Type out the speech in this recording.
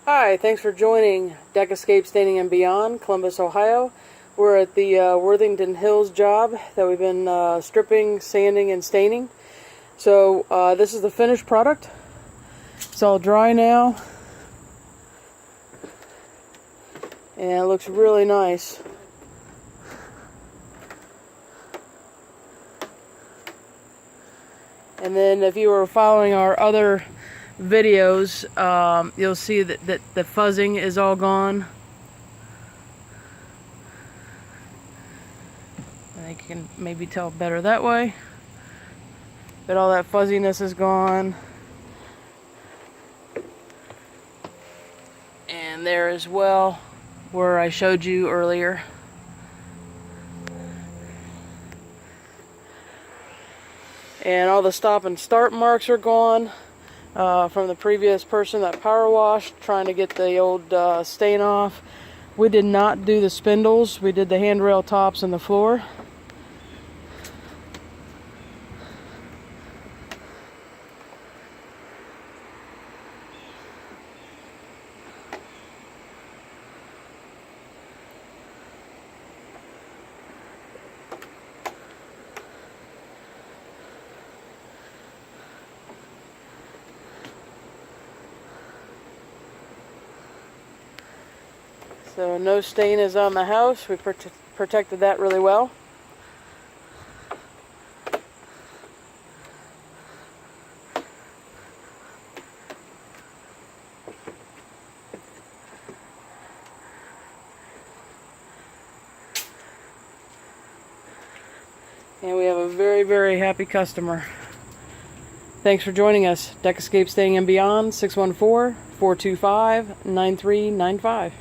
Hi, thanks for joining Deck Escape Staining and Beyond, Columbus, Ohio. We're at the Worthington Hills job that we've been stripping, sanding, and staining. So this is the finished product. It's all dry now, and it looks really nice. And then if you were following our other videos, you'll see that the fuzzing is all gone. I think you can maybe tell better that way. But all that fuzziness is gone. And there as well, where I showed you earlier. And all the stop and start marks are gone from the previous person that power washed, trying to get the old stain off. We did not do the spindles. We did the handrail tops and the floor. So no stain is on the house. We protected that really well. And we have a very, very happy customer. Thanks for joining us. Deck Escape Staining and Beyond, 614-425-9395.